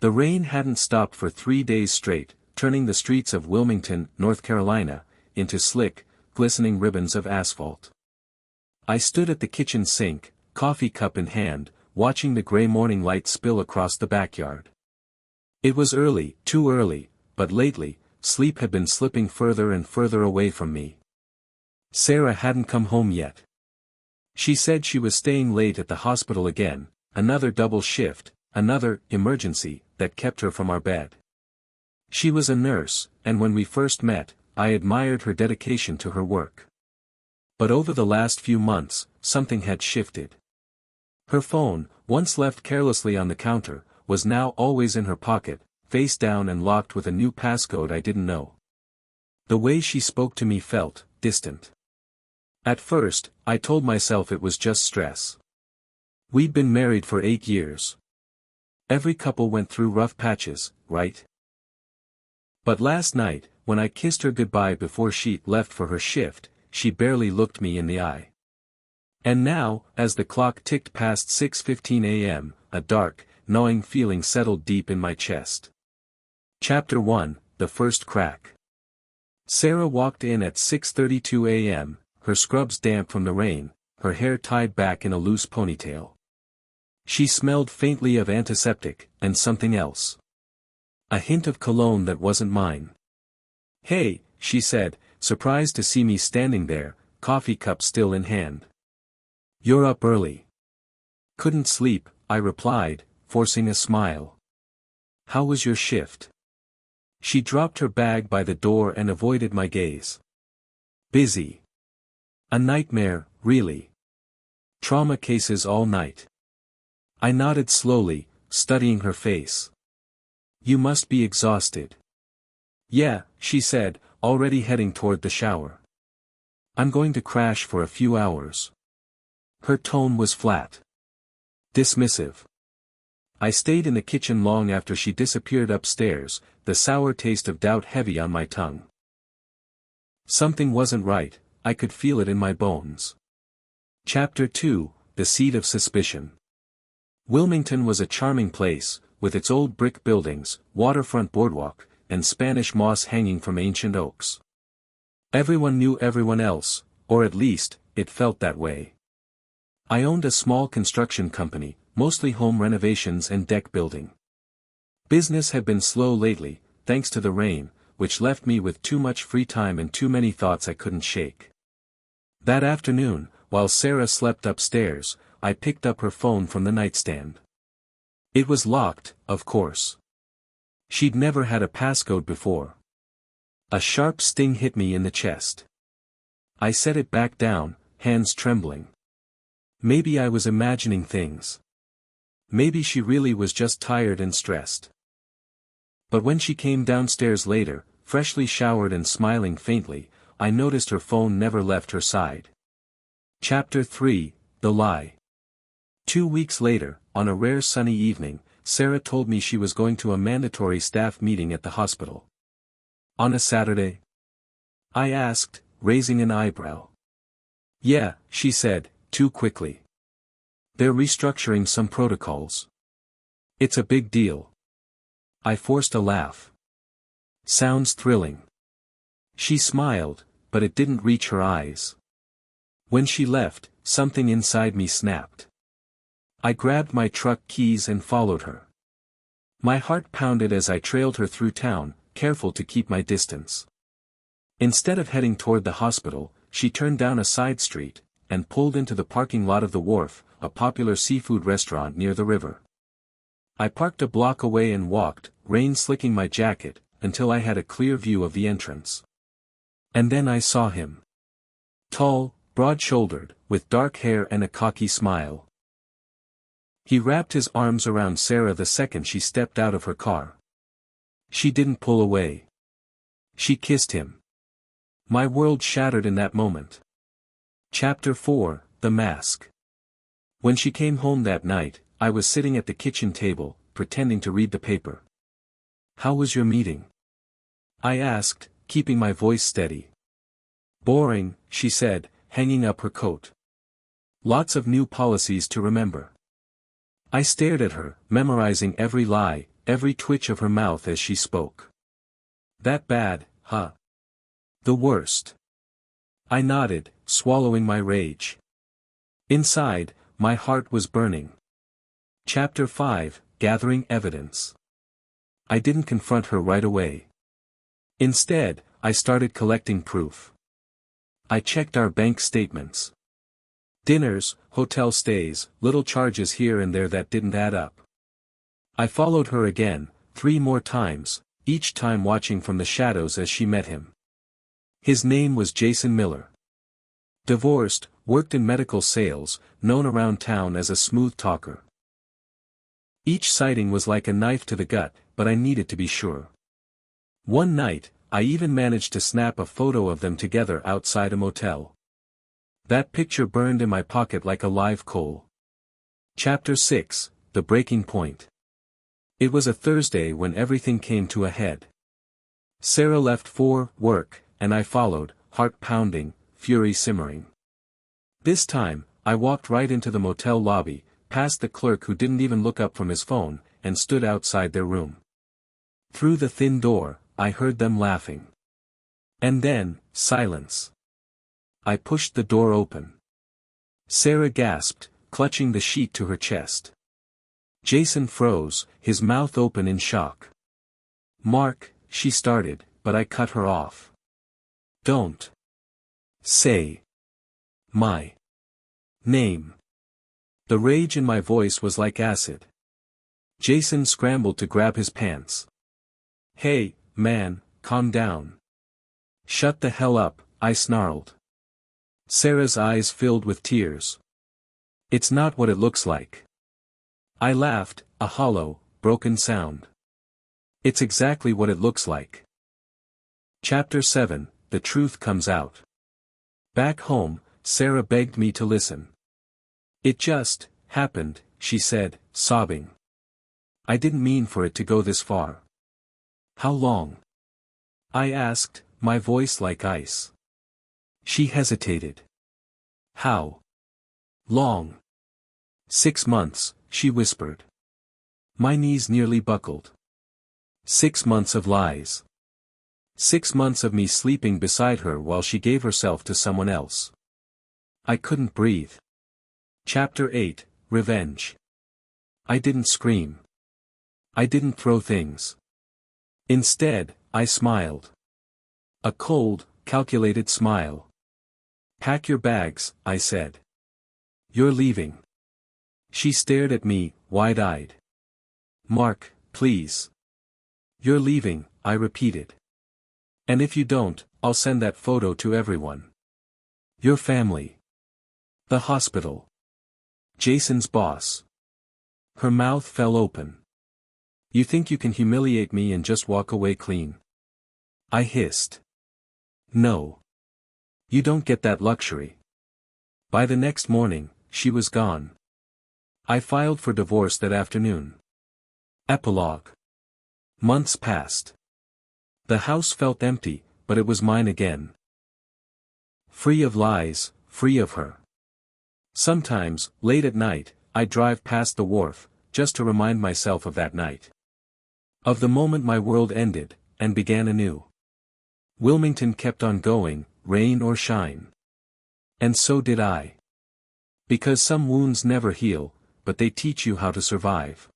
The rain hadn't stopped for 3 days straight, turning the streets of Wilmington, North Carolina, into slick, glistening ribbons of asphalt. I stood at the kitchen sink, coffee cup in hand, watching the gray morning light spill across the backyard. It was early, too early, but lately, sleep had been slipping further and further away from me. Sarah hadn't come home yet. She said she was staying late at the hospital again, another double shift, another emergency, that kept her from our bed. She was a nurse, and when we first met, I admired her dedication to her work. But over the last few months, something had shifted. Her phone, once left carelessly on the counter, was now always in her pocket, face down and locked with a new passcode I didn't know. The way she spoke to me felt distant. At first, I told myself it was just stress. We'd been married for 8 years. Every couple went through rough patches, right? But last night, when I kissed her goodbye before she left for her shift, she barely looked me in the eye. And now, as the clock ticked past 6:15 a.m., a dark, gnawing feeling settled deep in my chest. Chapter 1, The First Crack. Sarah walked in at 6:32 a.m., her scrubs damp from the rain, her hair tied back in a loose ponytail. She smelled faintly of antiseptic, and something else. A hint of cologne that wasn't mine. "Hey," she said, surprised to see me standing there, coffee cup still in hand. "You're up early." "Couldn't sleep," I replied, forcing a smile. "How was your shift?" She dropped her bag by the door and avoided my gaze. "Busy. A nightmare, really. Trauma cases all night." I nodded slowly, studying her face. "You must be exhausted." "Yeah," she said, already heading toward the shower. "I'm going to crash for a few hours." Her tone was flat. Dismissive. I stayed in the kitchen long after she disappeared upstairs, the sour taste of doubt heavy on my tongue. Something wasn't right, I could feel it in my bones. Chapter 2, The Seed of Suspicion. Wilmington was a charming place, with its old brick buildings, waterfront boardwalk, and Spanish moss hanging from ancient oaks. Everyone knew everyone else, or at least, it felt that way. I owned a small construction company, mostly home renovations and deck building. Business had been slow lately, thanks to the rain, which left me with too much free time and too many thoughts I couldn't shake. That afternoon, while Sarah slept upstairs, I picked up her phone from the nightstand. It was locked, of course. She'd never had a passcode before. A sharp sting hit me in the chest. I set it back down, hands trembling. Maybe I was imagining things. Maybe she really was just tired and stressed. But when she came downstairs later, freshly showered and smiling faintly, I noticed her phone never left her side. Chapter 3, The Lie. 2 weeks later, on a rare sunny evening, Sarah told me she was going to a mandatory staff meeting at the hospital. "On a Saturday?" I asked, raising an eyebrow. "Yeah," she said, too quickly. "They're restructuring some protocols. It's a big deal." I forced a laugh. "Sounds thrilling." She smiled, but it didn't reach her eyes. When she left, something inside me snapped. I grabbed my truck keys and followed her. My heart pounded as I trailed her through town, careful to keep my distance. Instead of heading toward the hospital, she turned down a side street, and pulled into the parking lot of the Wharf, a popular seafood restaurant near the river. I parked a block away and walked, rain slicking my jacket, until I had a clear view of the entrance. And then I saw him. Tall, broad-shouldered, with dark hair and a cocky smile. He wrapped his arms around Sarah the second she stepped out of her car. She didn't pull away. She kissed him. My world shattered in that moment. Chapter 4, The Mask. When she came home that night, I was sitting at the kitchen table, pretending to read the paper. "How was your meeting?" I asked, keeping my voice steady. "Boring," she said, hanging up her coat. "Lots of new policies to remember." I stared at her, memorizing every lie, every twitch of her mouth as she spoke. That bad, huh? The worst. I nodded, swallowing my rage. Inside, my heart was burning. Chapter 5, Gathering Evidence. I didn't confront her right away. Instead, I started collecting proof. I checked our bank statements. Dinners, hotel stays, little charges here and there that didn't add up. I followed her again, 3 more times, each time watching from the shadows as she met him. His name was Jason Miller. Divorced, worked in medical sales, known around town as a smooth talker. Each sighting was like a knife to the gut, but I needed to be sure. One night, I even managed to snap a photo of them together outside a motel. That picture burned in my pocket like a live coal. Chapter 6, The Breaking Point. It was a Thursday when everything came to a head. Sarah left for work, and I followed, heart pounding, fury simmering. This time, I walked right into the motel lobby, past the clerk who didn't even look up from his phone, and stood outside their room. Through the thin door, I heard them laughing. And then, silence. I pushed the door open. Sarah gasped, clutching the sheet to her chest. Jason froze, his mouth open in shock. "Mark," she started, but I cut her off. "Don't say my name." The rage in my voice was like acid. Jason scrambled to grab his pants. "Hey, man, calm down." "Shut the hell up," I snarled. Sarah's eyes filled with tears. "It's not what it looks like." I laughed, a hollow, broken sound. "It's exactly what it looks like." Chapter 7, The Truth Comes Out. Back home, Sarah begged me to listen. "It just happened," she said, sobbing. "I didn't mean for it to go this far." "How long?" I asked, my voice like ice. She hesitated. "How long?" "6 months," she whispered. My knees nearly buckled. 6 months of lies. 6 months of me sleeping beside her while she gave herself to someone else. I couldn't breathe. Chapter 8, Revenge. I didn't scream. I didn't throw things. Instead, I smiled. A cold, calculated smile. "Pack your bags," I said. "You're leaving." She stared at me, wide-eyed. "Mark, please." "You're leaving," I repeated. "And if you don't, I'll send that photo to everyone. Your family. The hospital. Jason's boss." Her mouth fell open. "You think you can humiliate me and just walk away clean?" I hissed. "No. You don't get that luxury." By the next morning, she was gone. I filed for divorce that afternoon. Epilogue. Months passed. The house felt empty, but it was mine again. Free of lies, free of her. Sometimes, late at night, I'd drive past the wharf, just to remind myself of that night. Of the moment my world ended, and began anew. Wilmington kept on going, rain or shine. And so did I. Because some wounds never heal, but they teach you how to survive.